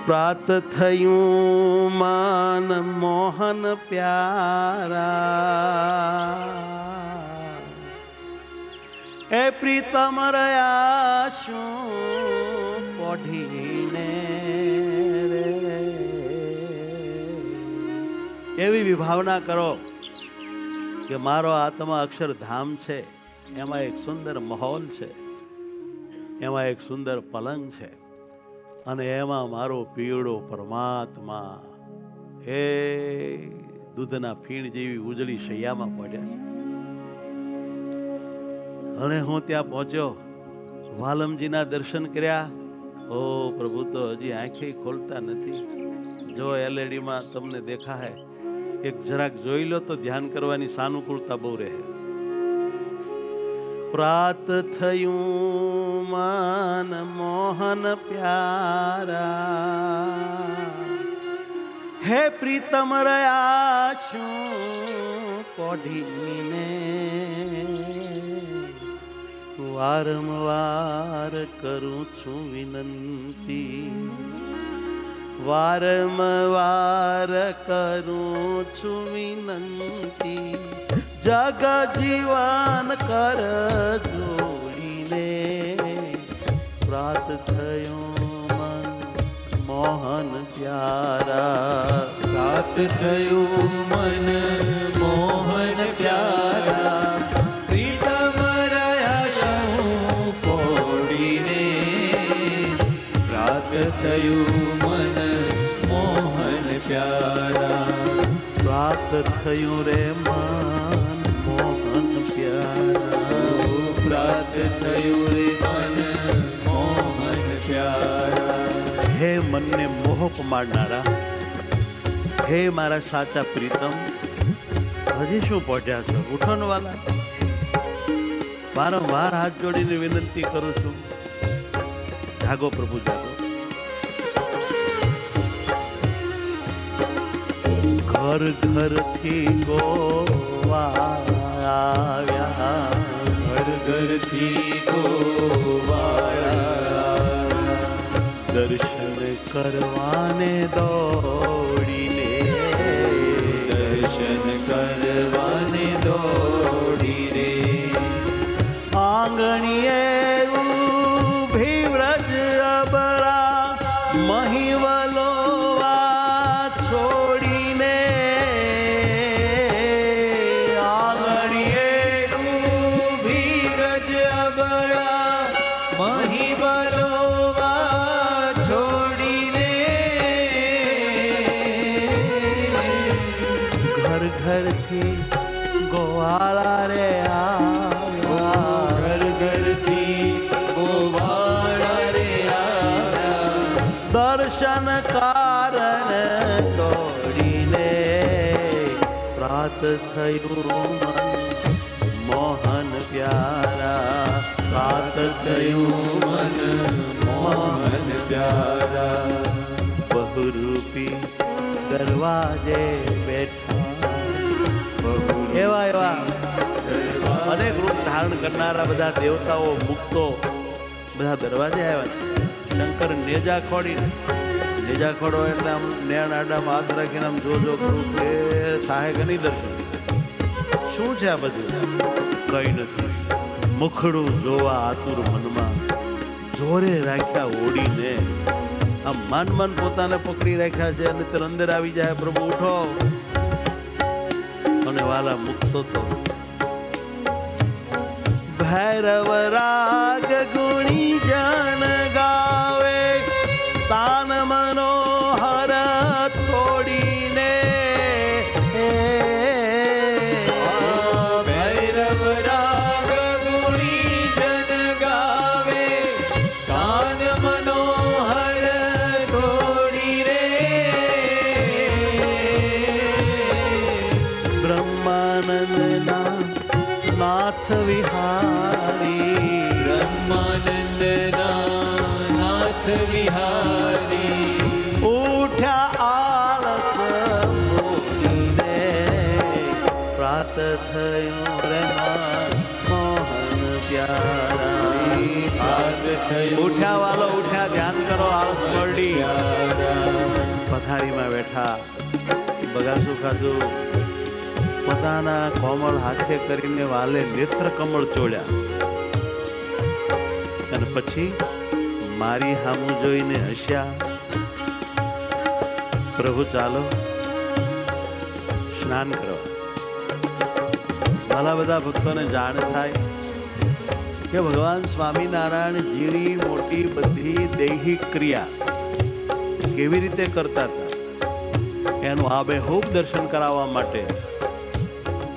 પ્રાત થયું માન મોહન પ્યારા, એ પ્રીતમ રહ્યા શું પોઢીને રે. એવી વિભાવના કરો કે મારો આત્મા અક્ષરધામ છે, એમાં એક સુંદર માહોલ છે, એમાં એક સુંદર પલંગ છે, અને એમાં મારો પીળો પરમાત્મા એ દૂધના ફીણ જેવી ઉજળી શૈયામાં પડ્યા છે. અને હું ત્યાં પહોંચ્યો, વાલમજીના દર્શન કર્યા. ઓ પ્રભુ તો હજી આંખે ખોલતા નથી. જો એલઈડીમાં તમને દેખાય, એક જરાક જોઈ લો તો ધ્યાન કરવાની સાનુકૂળતા બહુ રહે. પ્રાત થયું માન મોહન પ્યારા, હે પ્રીતમ રહ્યા શું પોઢીને. વારંવાર કરું છું વિનંતી, વારંવાર કરું છું વિનંતી, જગ જીવન કર જોડીને. પ્રાત થયું મન મોહન પ્યારા, પ્રાત થયું મન મોહન પ્યારા, પ્રીતમ રહ્યા શું પોડીને. પ્રાત થયું મન મોહન પ્યારા, પ્રાત થયું રે મન મોહન પ્યારા, પ્રાત થયું રે મન મોહન પ્યારા. હે મનને મોહ પમાડનારા, હે મારા સાચા પ્રીતમ, હજી શું પહોંચ્યા છો? ઉઠો ને વાલા. વારંવાર હાથ જોડીને વિનંતી કરું છું, જાગો પ્રભુ જાગો. ઘર ઘરથી ગોવા આવ્યા, ઘર ઘરથી ગોવાળા, દર્શન કરવાને દોડીને, દર્શન કરવાને દોડી રે. આંગણીએ ઊભી વ્રજ અબળા, મહિવલો છોડીને. આંગણીએ ઊભી વ્રજ અબળા, મહિવલોવા છોડીને. ઘર ઘરથી ગોવાળા રે આવ્યા, ઘર ઘરથી ગોવાળા રે આવ્યા, દર્શન કારણ તોડીને. પ્રાત થયું મન મોહન પ્યારા, પ્રાત થયું મન મોહન પ્યારા. બહુરૂપી દરવાજે બેઠા, એવા એવા અનેક રૂપ ધારણ કરનારા બધા દેવતાઓ મુક્તો બધા દરવાજે આવ્યા છે. શંકર નેજા ખોડીને, નેજા ખોડો એટલે આમ નેણ આડામાં હાથ રાખીને આમ જો કરું કે સાહે ગની દર્શન. શું છે આ બધું? કઈ નથી. મુખડું જોવા આતુર મનમાં, જોરે રાખ્યા ઓડીને. આમ મન પોતાને પકડી રાખ્યા છે, અને તે અંદર આવી જાય, પ્રભુ ઉઠો. અને વાલા મુક્તો તો ભૈરવ રાગ ગુણી જન ગાવે, તાન મનોહર તોડીને. ભૈરવ રાગ ગુણી જન ગાવે, કાન મનોહર તોડી રે. બ્રહ્માનંદના નાથ વિહારી, બ્રહ્માનંદના નાથ વિહારી, ઉઠ્યા આળસ મોડીને. પ્રાત થયું રે મોહન પ્યારા, પ્રાત થયું ઉઠ્યા વાલો ઉઠ્યા, ધ્યાન કરો આળસ મોરડી. પથારીમાં બેઠા, બગાસું ખાધું, પોતાના કોમળ હાથે કરીને વાલે નેત્ર કમળ ચોળ્યા અને પછી મારી સામું જોઈને હસ્યા. પ્રભુ ચાલો સ્નાન કરો. ઘણા બધા ભક્તોને જાણ થાય કે ભગવાન સ્વામિનારાયણ જીની મોટી બધી દૈહિક ક્રિયા કેવી રીતે કરતા હતા એનું આબેહૂબ દર્શન કરાવવા માટે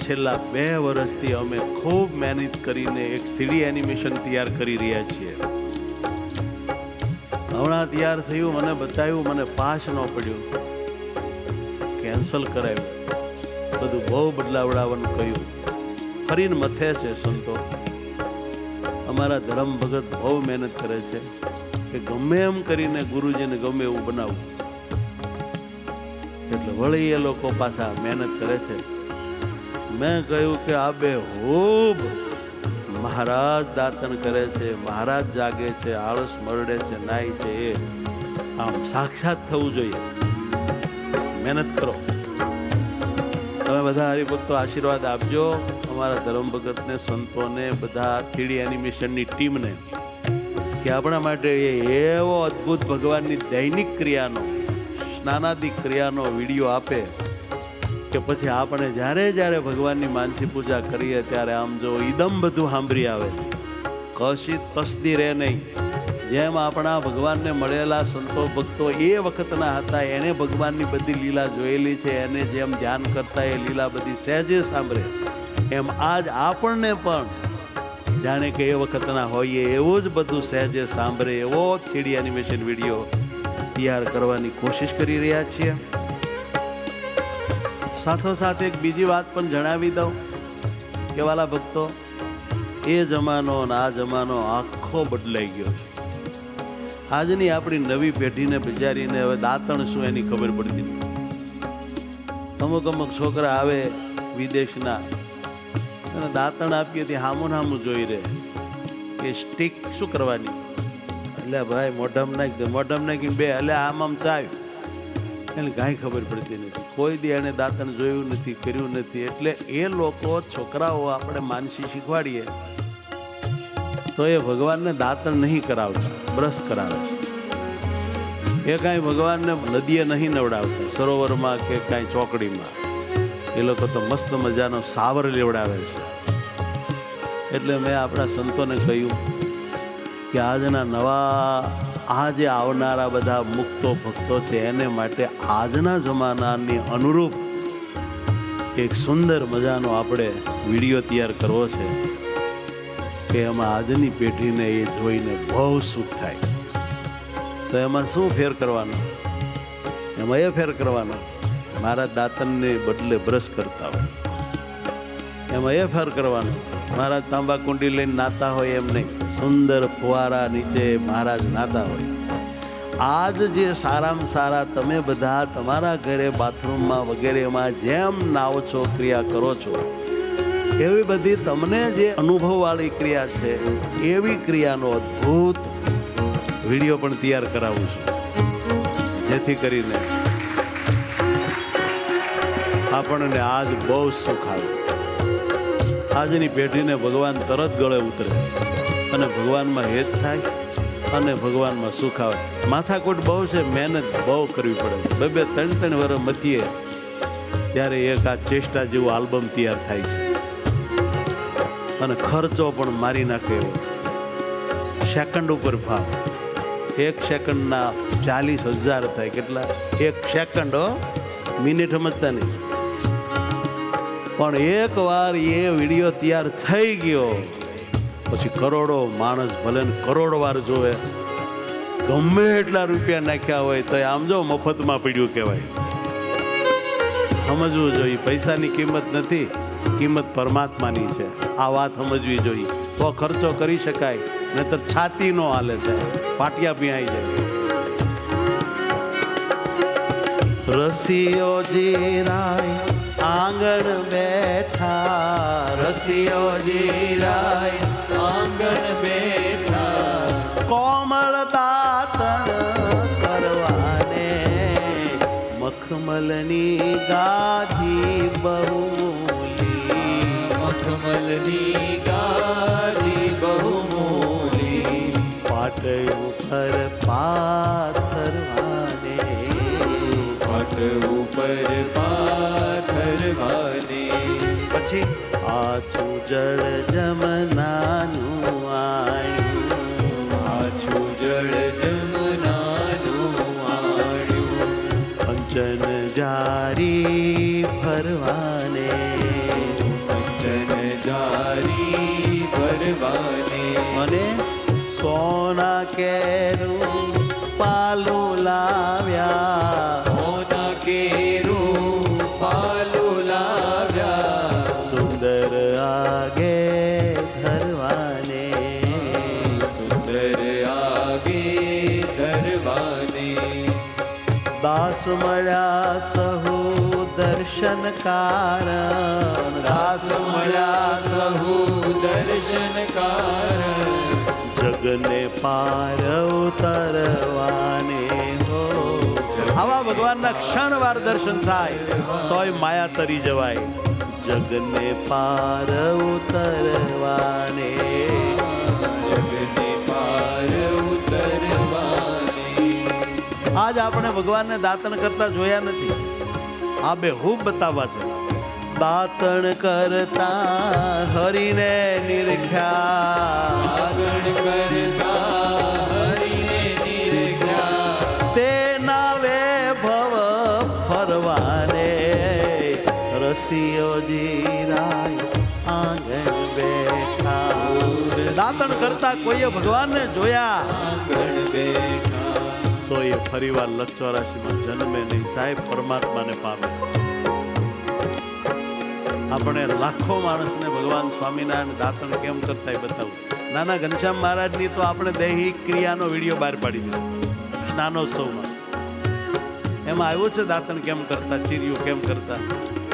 છેલ્લા 2 વર્ષથી અમે ખૂબ મહેનત કરીને એક 3D એનિમેશન તૈયાર કરી રહ્યા છીએ. હમણાં તૈયાર થયું, મને બતાવ્યું, મને પાસ ન પડ્યું, કેન્સલ કરાવ્યું, બધું બહુ બદલાવડાવવાનું કહ્યું. ફરીને મથે છે સંતો. અમારા ધર્મ ભગત બહુ મહેનત કરે છે કે ગમે એમ કરીને ગુરુજીને ગમે એવું બનાવવું. એટલે વળી એ લોકો પાછા મહેનત કરે છે. મેં કહ્યું કે આ બેહૂબ મહારાજ દાતન કરે છે, મહારાજ જાગે છે, આળસ મરડે છે, નાય છે, એ આમ સાક્ષાત થવું જોઈએ. મહેનત કરો. તમે બધા હરિભક્તો આશીર્વાદ આપજો અમારા ધર્મ ભગતને, સંતોને, બધા 3D એનિમેશનની ટીમને કે આપણા માટે એવો અદ્ભુત ભગવાનની દૈનિક ક્રિયાનો, સ્નાનાદિક ક્રિયાનો વિડીયો આપે કે પછી આપણે જ્યારે જ્યારે ભગવાનની માનસી પૂજા કરીએ ત્યારે આમ જો ઈદમ બધું સાંભળી આવે, કશી તસ્દી રહે નહીં. જેમ આપણા ભગવાનને મળેલા સંતો ભક્તો એ વખતના હતા, એણે ભગવાનની બધી લીલા જોયેલી છે, એને જેમ ધ્યાન કરતા એ લીલા બધી સહેજે સાંભળે, એમ આજ આપણને પણ જાણે કે એ વખતના હોઈએ એવું જ બધું સહેજે સાંભળે એવો 3D એનિમેશન વિડીયો તૈયાર કરવાની કોશિશ કરી રહ્યા છીએ. સાથોસાથ એક બીજી વાત પણ જણાવી દઉં કે વાલા ભક્તો, એ જમાનો અને આ જમાનો આખો બદલાઈ ગયો છે. આજની આપણી નવી પેઢીને બિચારીને હવે દાંતણ શું એની ખબર પડતી નથી. અમુક છોકરા આવે વિદેશના અને દાંતણ આપીએ તે હામું હામું જોઈ રહે કે સ્ટીક શું કરવાની, એટલે ભાઈ મોઢામાં નાખી બે એટલે આમ ચાવ, એને કાંઈ ખબર પડતી નથી. કોઈ દી એને દાંતણ જોયું નથી, કર્યું નથી. એટલે એ લોકો છોકરાઓ આપણે માનસી શીખવાડીએ તો એ ભગવાનને દાંતણ નહીં કરાવતા, બ્રશ કરાવે છે. એ કાંઈ ભગવાનને નદીએ નહીં નવડાવતા, સરોવરમાં કે કાંઈ ચોકડીમાં. એ લોકો તો મસ્ત મજાનો સાવર લેવડાવે છે. એટલે મેં આપણા સંતોને કહ્યું કે આજના નવા આજે આવનારા બધા મુક્તો ભક્તો છે એને માટે આજના જમાનાની અનુરૂપ એક સુંદર મજાનો આપણે વિડીયો તૈયાર કરવો છે કે એમાં આજની પેઢીને એ જોઈને બહુ સુખ થાય. તો એમાં શું ફેર કરવાનો? એમાં એ ફેર કરવાનો, મારા દાંતણને બદલે બ્રશ કરતા હોય. એમાં એ ફેર કરવાનો, મહારાજ તાંબા કુંડી લઈને નાતા હોય એમ નહીં, સુંદર ફુવારા નીચે મહારાજ નાતા હોય. આજ જે સારામાં સારા તમે બધા તમારા ઘરે બાથરૂમમાં વગેરેમાં જેમ નાવો છો, ક્રિયા કરો છો, એવી બધી તમને જે અનુભવવાળી ક્રિયા છે એવી ક્રિયાનો અદ્ભુત વિડીયો પણ તૈયાર કરાવું છું, જેથી કરીને આપણને આજ બહુ સુખ આવે. આજની પેઢીને ભગવાન તરત ગળે ઉતરે અને ભગવાનમાં હેત થાય અને ભગવાનમાં સુખ આવે. માથાકૂટ બહુ છે, મહેનત બહુ કરવી પડે. 2-3 વર્ષ મથીએ ત્યારે એક આ ચેષ્ટા જેવું આલ્બમ તૈયાર થાય છે અને ખર્ચો પણ મારી નાખે એવો. સેકન્ડ ઉપર ભાવ, 1 સેકન્ડના 40,000 થાય. કેટલા? 1 સેકન્ડ, મિનિટ સમજતા નહીં. પણ એક વાર એ વિડીયો તૈયાર થઈ ગયો પછી કરોડો માણસ ભલે કરોડ વાર જોવે, ગમે એટલા રૂપિયા નાખ્યા હોય તો આમ જો મફતમાં પડ્યું કહેવાય. સમજવું જોઈએ, પૈસાની કિંમત નથી, કિંમત પરમાત્માની છે. આ વાત સમજવી જોઈએ. તો ખર્ચો કરી શકાય, નહીતર છાતી નો હાલે છે, પાટિયા પીણાઈ જાય. રસિયો જીરાય આંગણ બેઠા, રસિયો જીરાય આંગણ બેઠા, કોમળ દાતણ કરવાને મખમલની ગાધી બહુમૂલી, મખમલની ગાદી બહુમૂલી, પાટ ઉપર પાથરવાને, પાટ ઉપર પાથરવાને, પછી આછું જળ જમનાનું આણ્યું, આછું જળ જમનાનું આણ્યું, કંચન જારી ફરવાને, કંચન જારી ભરવાને, અને સોના કેરું પાલું લાવ્યા, સોના કેરું પાલું લાવ્યા, સુંદર આગે ધરવાને, સુંદર આગે ધરવાને, દાસ મળ્યા સહુ દર્શન કારણ, દાસ મળ્યા સહુ દર્શન કારણ, જગને પાર ઉતરવાને હો. આવા ભગવાનના ક્ષણવાર દર્શન થાય તોય માયા તરી જવાય. જગને પાર ઉતરવાને, જગને પાર ઉતરવાને, આજ આપણે ભગવાનને દાતણ કરતા જોયા નથી, આ બેહૂબ બતાવવા છે. દાતણ કરતા હરિને નિરખ્યા, દાતણ કરતા હરિને નિરખ્યા, તેના વૈભવ ફરવાને, રસિયો જીરાય આંગણ બેઠા. દાતણ કરતા કોઈએ ભગવાનને જોયા આંગણ બેઠા, તો એ ફરીવાર લક્ષ 84માં જન્મે નહીં સાહેબ, પરમાત્માને પામે. આપણે લાખો માણસને ભગવાન સ્વામિનારાયણ દાતણ કેમ કરતા એ બતાવું. નાના ઘનશ્યામ મહારાજની તો આપણે દૈહિક ક્રિયાનો વિડીયો બહાર પાડી દીધો સ્નાનોત્સવમાં. એમાં આવ્યું છે દાતણ કેમ કરતા, ચીરિયું કેમ કરતા,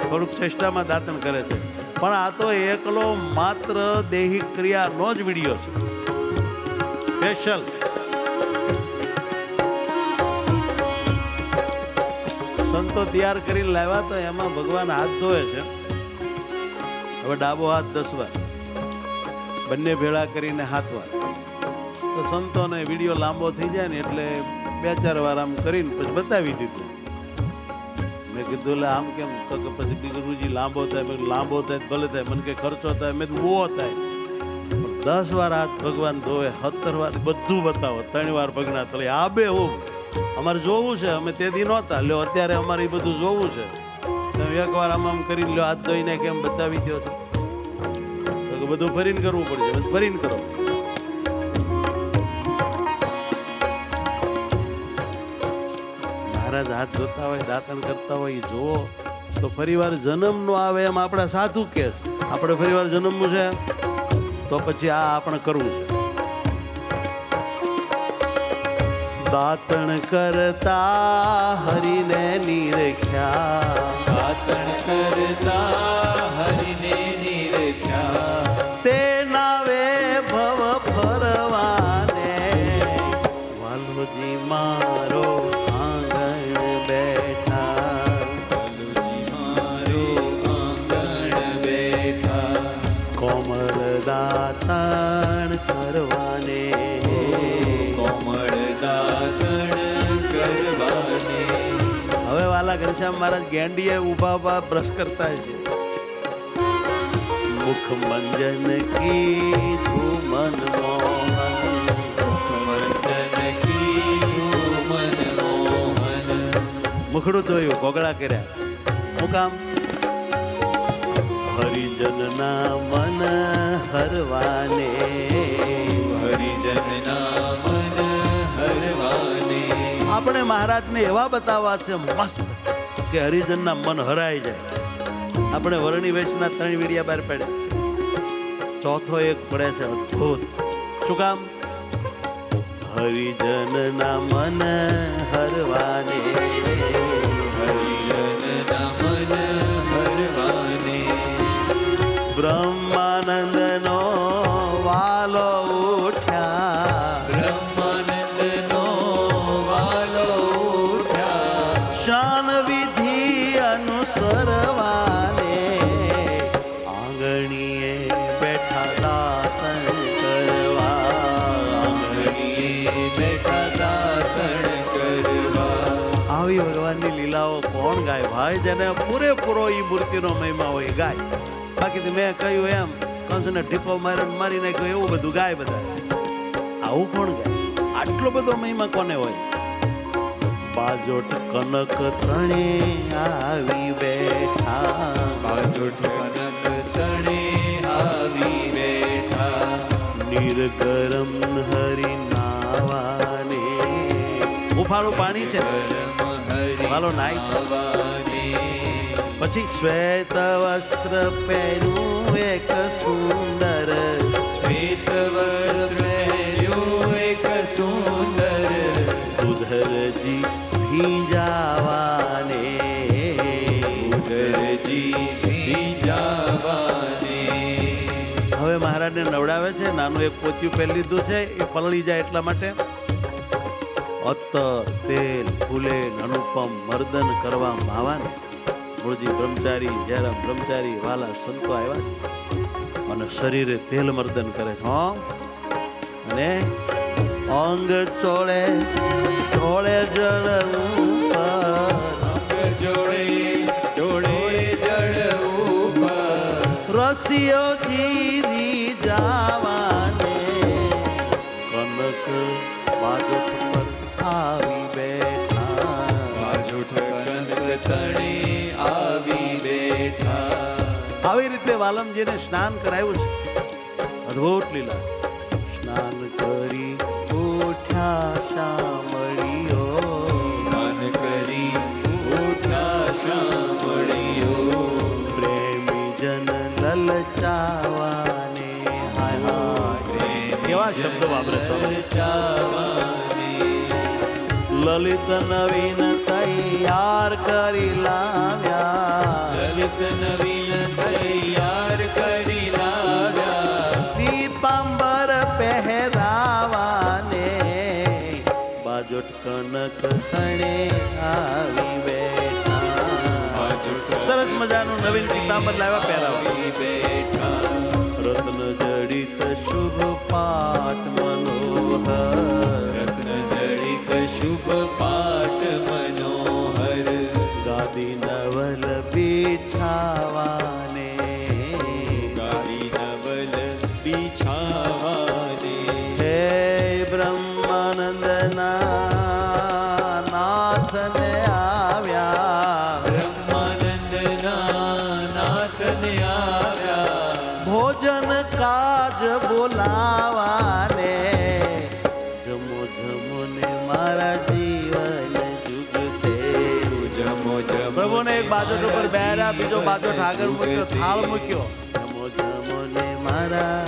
થોડુંક ચેષ્ટામાં દાતણ કરે છે. પણ આ તો એકલો માત્ર દૈહિક ક્રિયાનો જ વિડીયો છે, સ્પેશિયલ. સંતો તૈયાર કરીને લાવ્યા તો એમાં ભગવાન હાથ ધોવે છે. હવે ડાબો હાથ 10 વાર, બંને ભેળા કરીને 7 વાર. તો સંતોને વિડીયો લાંબો થઈ જાય ને એટલે 2-4 વાર આમ કરીને પછી બતાવી દીધું. મેં કીધું લે આમ કેમ? તો કે પછી ગુરુજી લાંબો થાય. મેં લાંબો થાય ભલે થાય, મને કે ખર્ચો થાય, મેં ઓ થાય. પણ 10 વાર હાથ ભગવાન ધોવે, 17 વાર બધું બતાવો, 3 વાર ભગના તળે. આ બે હું અમારે જોવું છે, અમે તે દી નહોતા લ્યો, અત્યારે અમારે એ બધું જોવું છે. તમે એકવાર આમ કરી લો, હાથ ધોઈને કેમ બતાવી દો છો? તો કે બધું ફરીને કરવું પડશે. બસ ફરીને કરો. મહારાજ હાથ ધોતા હોય, દાતણ કરતા હોય, જુઓ તો ફરીવાર જન્મ નો આવે એમ આપણા સાધુ કે આપણે ફરીવાર જન્મવું છે તો પછી આ આપણે કરવું છે. દાતણ કરતા હરિને નિરખ્યા, દાતણ કરતા હરિને નિરખ્યા, તેના વૈભવ ફરવાને, વાલોજી મારો આંગણ બેઠા, વાલોજી મારો આંગણ બેઠા, કોમળ દાતણ કરવાને, કોમળ દાતણ કરવાને. હવે વાલા ઘનશ્યામ મહારાજ ગેંડીએ ઊભા બ્રશ કરતા છે. મુખ મંજન કીધું મન મોહન, મુખમંડન કીધું મન મોહન, મુખડું ધોયું, ઘોઘળા કર્યા. હું કામ? હરિજનના મન હરવાને, હરિજનના મન હરવાને. આપણે મહારાજને એવા બતાવવા છે મસ્ત કે હરિજનના મન હરાઈ જાય. આપણે વર્ણી વેચના 3 વીડિયા બહાર પાડ્યા, ચોથો એક પડે છે અદ્ભુત. શું કામ? હરિજનના મન હરવાને, હરિજનના મન હરવાને. બ્રહ્માનંદનો વાલો ઉઠ્યા, બ્રહ્માનંદનો વાલો ઉઠ્યા, શાન વિધ કરવાને આંગણીએ બેઠા દાતણ કરવા આંગણીએ બેઠા દાતણ કરવા. આવી ભગવાનની લીલાઓ કોણ ગાય ભાઈ? જેને પૂરેપૂરો ઈ મૂર્તિનો મહિમા હોય એ ગાય. બાકી તો મેં કહ્યું એમ કંસને ઢીકો મારી નાખ્યો એવું બધું ગાય બધા. આવું કોણ ગાય? આટલો બધો મહિમા કોને હોય? બાજોટ કનક તણે આવી બેઠા બાજોઠ કનક તણે આવી બેઠા. નિર્ગરમ હરિ નાવાને ઉફાળું પાણી છે હાલો નાઈ છે. પછી શ્વેત વસ્ત્ર પહેર્યું એક સુંદર શ્વેત વસ્ત્ર પહેર્યું એક સુંદર ઉધરજી ભીંજાવાને ઉદરજી ભીંજાવાને. હવે મહારાજને નવડાવે છે. નાનું એક પોતિયું પહેરી લીધું છે એ પલળી જાય એટલા માટે. અત્તર તેલ ફૂલે અનુપમ મર્દન કરવા માવાને મૂળજી બ્રહ્મચારી જયરામ બ્રહ્મચારી વાલા સંતો આવ્યા છે અને શરીરે તેલ મર્દન કરે છે. હો અને અંગ ચોળે ચોળે જળ ઉપર જોડે જોડે જળ ઉપર રસિયો જીરી જાવાને કનક બાજોટ પર આવી બેઠા બાજોઠ કનક તણે આવી બેઠા. આવી રીતે વાલમજીને સ્નાન કરાવ્યું છે. અદ્ભુત લીલા. સ્નાન કરી ઉઠ્યા શામળીઓ સ્નાન કરી ઉઠ્યા શામળીઓ પ્રેમી જન લલચાવાને હાય હાય કેવા શબ્દો વાપરે છે. લલિત નવીન તૈયાર કરી લાવ્યા લલિત નવીન તૈયાર કરી લાવ્યા. પીતાંબર પહેરાવાને બાજોટ કનક તણે આવી બેઠા. સરસ મજાનું નવીન પીતાંબર લાવ્યા પહેરાવા. આવી બેઠા. રત્ન જડિત શુભ પાટ મનોહર રત્ન જડિત શુભ પાટ મનોહર ગાદી નવલ બિછાવાને ગાદી નવલ બિછાવાને. હે બ્રહ્માનંદના નાથને આવ્યા બ્રહ્માનંદના નાથને આવ્યા. ભોજન કાજ બોલાવાને જમો જમો ને મારા જીવન જુગતે જમો જમો પ્રભુને એક બાજોટ ઉપર બેરા બીજો બાજોટ આગળ મૂક્યો થાળ મૂક્યો. જમો જમો ને મારા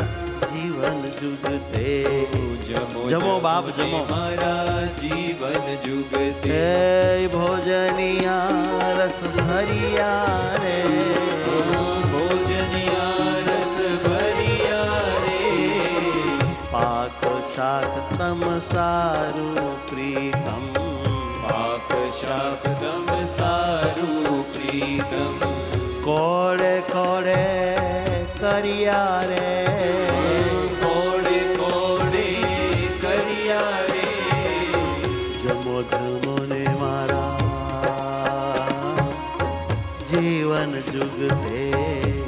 જીવન જુગતે જમો બાપ જમો. મારા જીવન જુગતે. હે ભોજનિયા રસ ભરિયા રે ભોજનિયા રસ ભરિયા રે. પાક શાક તમ સારું પ્રીતમ પાક શાક તમ સારું પ્રીતમ. કોળે કોળે કરિયા રે કોડે કોડે કરિયા રે. જમો જમો ને મારા જીવન જુગતે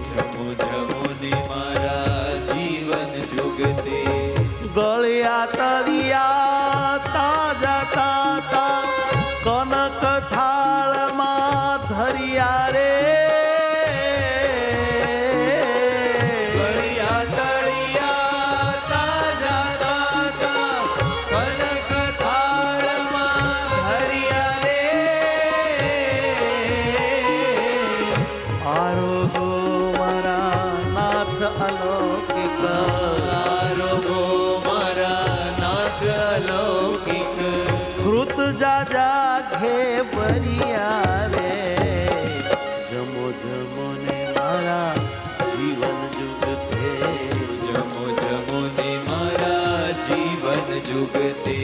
જમો જમો ને મારા જીવન જુગતે. ગળ્યા તળિયા તાજા તાતા કનક થાળમાં ધરિયા રે ગળ્યા તળિયા તાજા તાતા કનક થાળમાં ધર્યા રે. આરોગો મારા નાથ અલૌકિક આરોગો મારા નાથ અલૌકિક. કૃત જાજા ઘે ભરિયા રે જમો જમો ને મારા જીવન જુગતે જમો જમો ને મારા જીવન જુગતે.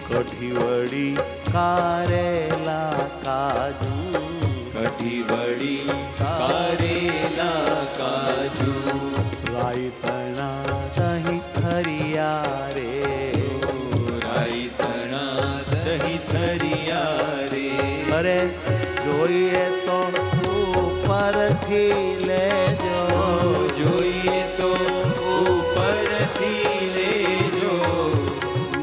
કઢી વળી કારેલા કાજુ કઢી વળી અરે જોઈએ તો ઉપરથી લેજો, જોઈએ તો ઉપરથી લેજો,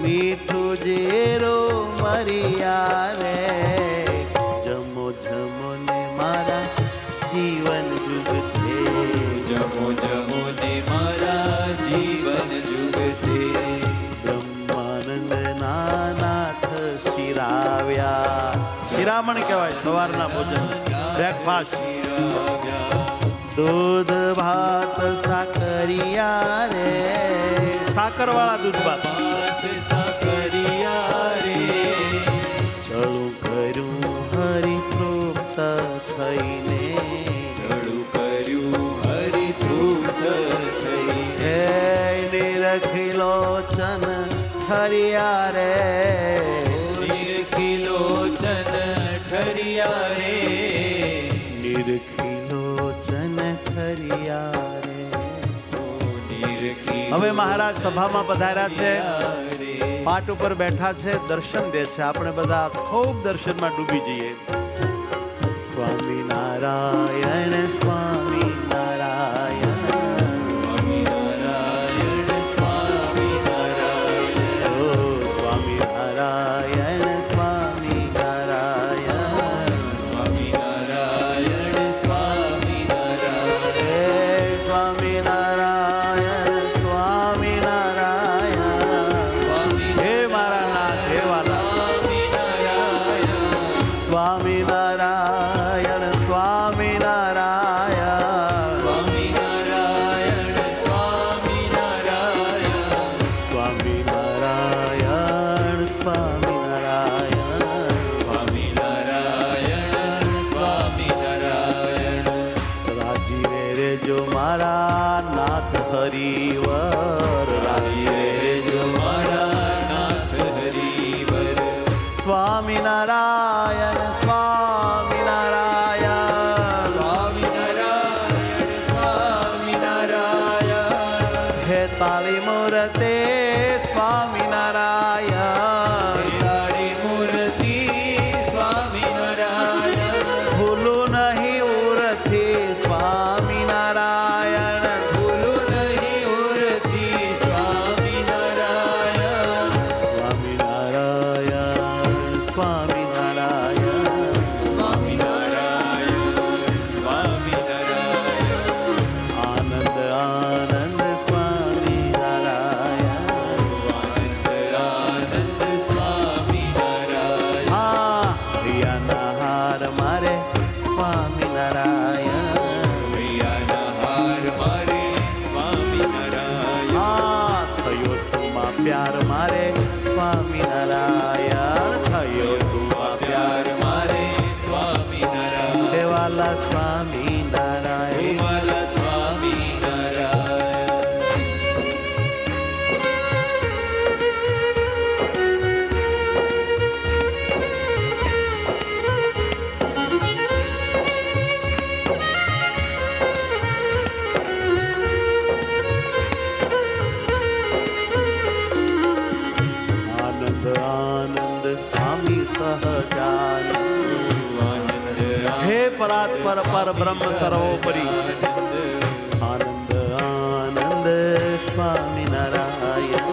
મીઠું જીરું મરિયા રે, જમો જમો ને મારા જીવન જુગતે, જમો જમો ને મારા જીવન જુગતે. બ્રહ્માનંદ નાથ શિરાવ્યા. શિરામણ કહેવાય સવારના ભોજન, બ્રેકફાસ્ટ. દૂધ ભાત સાકરિયા રે, સાકર વાળા દૂધ ભાત. ભાત સાકરિયા રે, ચડું કર્યું હરિતૃપ્ત થઈને, ચડું કર્યું હરિતૃપ્ત થઈને. હે નિરખિલો ચન ઠરિયા રે, નિરખિલોચન ઠરિયા રે, નિરખિલો ચન ઠરિયા રે. નિરખિલો હવે મહારાજ સભામાં પધાર્યા છે, રે. પાટ ઉપર બેઠા છે, દર્શન દે છે. આપણે બધા ખૂબ દર્શનમાં ડૂબી જઈએ. સ્વામી નારાયણ, સ્વામી નારાયણ, સ્વામિનારાયણ, સ્વામિનારાયણ, ઓ સ્વામી નારાયણ, સ્વામી નારાયણ, સ્વામિનારાયણ, સ્વામિનારાયણ, હે સ્વામી નારાયણ, સ્વામી નારાયણ, હે મારા નાથ, હે વાલા સ્વામિનારાયણ, સ્વામિનારાયણ, સ્વામિનારાયણ, સ્વામિનારાયણ, સ્વામિનારાયણ, સ્વામિનારાયણ, સ્વામિનારાયણ. સ્વામિનારાયણ, સ્વામિનારાયણ. રાજીવે રેજો મારા નાથ હરિવર, રાજીવે રેજો મારા નાથ હરિવર. સ્વામિનારાયણ, સ્વામિનારાયણ, સ્વામિનારાયણ, સ્વામિનારાયણ, હે તાળી મૂર્તે સ્વામિનારાયણ, તાળી મૂર્તિ સ્વામિનારાયણ, ભૂલું નહીં ઉરથી સ્વામિનારાયણ, ભૂલું નહીં ઉરથી સ્વામિનારાયણ, સ્વામિનારાયણ, સ્વામિનારાયણ, સ્વામિનારાયણ, સ્વામિનારાયણ, આનંદ આનંદ સ્વામિનારાયણ, આનંદ આનંદ સ્વામિનારાયણ, હા પ્રિયાના હાર મારે સ્વામિનારાયણ, પ્રિયાના હાર મારે સ્વામિનારાયણ, હા થયો તુમાં પ્યાર મારે સ્વામિનારાયણ, થયો તુમાં પ્યાર મારે સ્વામિનારાયણ, દેવાલા સ્વામિનારાયણ. વાલા સ્વામિનારાયણ. આનંદ આનંદ સ્વામી સહજાનંદ, હે પરાત્પર પર બ્રહ્મ સર્વોપરી, આનંદ આનંદ સ્વામિનારાયણ,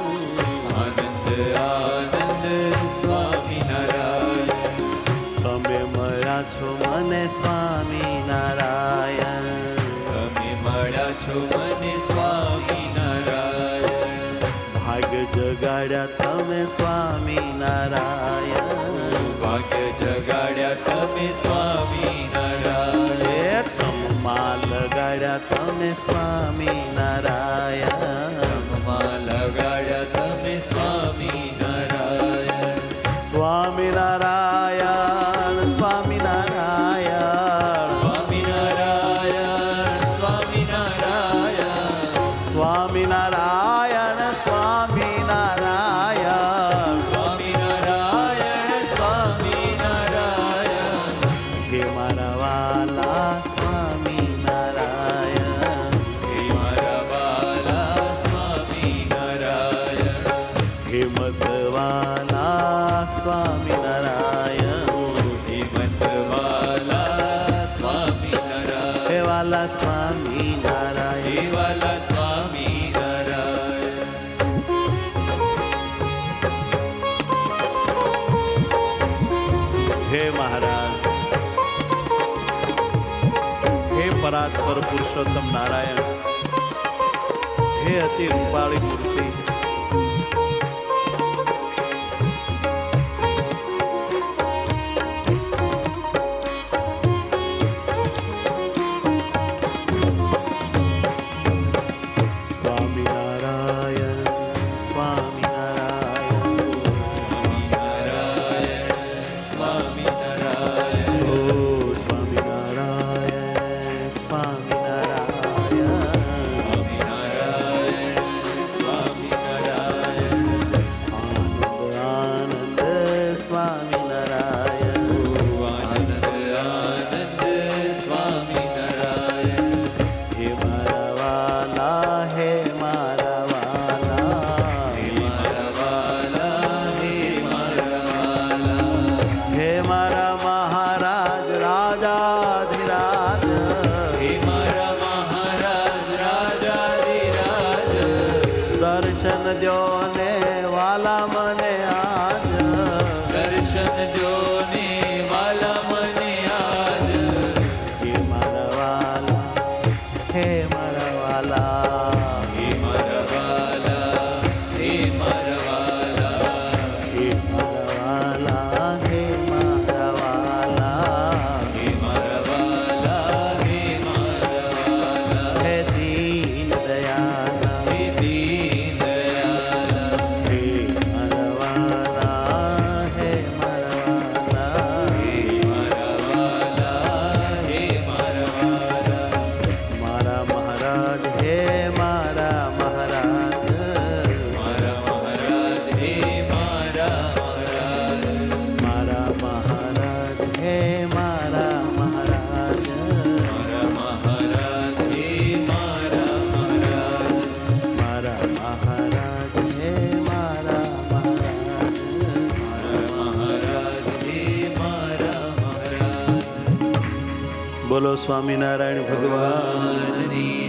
આનંદ આનંદ સ્વામિનારાયણ, તમે મળ્યા છો મને સ્વામિનારાયણ, તમે મળ્યા છો મને સ્વામિનારાયણ, ભાગ જગાડ્યા તમે સ્વામિનારાયણ, ભાગ્ય જગાડ્યા તમે સ્વામિનારાયણ, હે તમમાં લગાડ્યા તમે સ્વામિનારાયણ, માં લગાડ્યા તમે સ્વામિનારાયણ, સ્વામિનારાયણ, સ્વામિનારાયણ, સ્વામિનારાયણ, સ્વામિનારાયણ, સ્વામિનારાયણ, સ્વામિનારાયણ, સ્વામિનારાયણ, સ્વામિનારાયણ, હે મારા વાલા સ્વામિનારાયણ, હે મારા વાલા હે મહારાજ, હે પરાત્પર પુરુષોત્તમ નારાયણ, હે અતિ રૂપાળી મૂર્તિ, સ્વામિનારાયણ સ્વામિનારાયણ સ્વામિનારાયણ ઓ સ્વામિનારાયણ સ્વામિનારાયણ સ્વામિનારાયણ સ્વામિનારાયણ આનંદ આનંદ સ્વામિનારાયણ આનંદ આનંદ સ્વામિનારાયણ હે મારા વાલા, હે મારા વાલા, હે મારા વાલા હે મારા વાલા હે મારા મહારાજ રાજાધિરાજ, હે મારા મહારાજ રાજાધિરાજ દર્શન દ્યો ને વાલા મને આજ, દર્શન જો ને વાલા મને આજ હે મારા વાલા, હે મારા વાલા, હે મારા વાલા હે મારા વાલા હે મારા વાલા, હે મારા વાલા, હે મારા વાલા હે મારા વાલા હે દીન દયાના, હે દીન દયાલા હે મારા વાલા, હે મારા વાલા, હે મારા વાલા હે મારા વાલા મારા મહારાજ, હે મારા મહારાજ, મારા મહારાજ હે મારા મહારાજ મારા મહારાજ, હે મારા મહારાજ, મારા મહારાજ હે મારા મહારાજ મારા મહારાજ, હે મારા મહારાજ. મારા મહારાજ હે મારા મહારાજ બોલો સ્વામિનારાયણ ભગવાન. ભગવાનની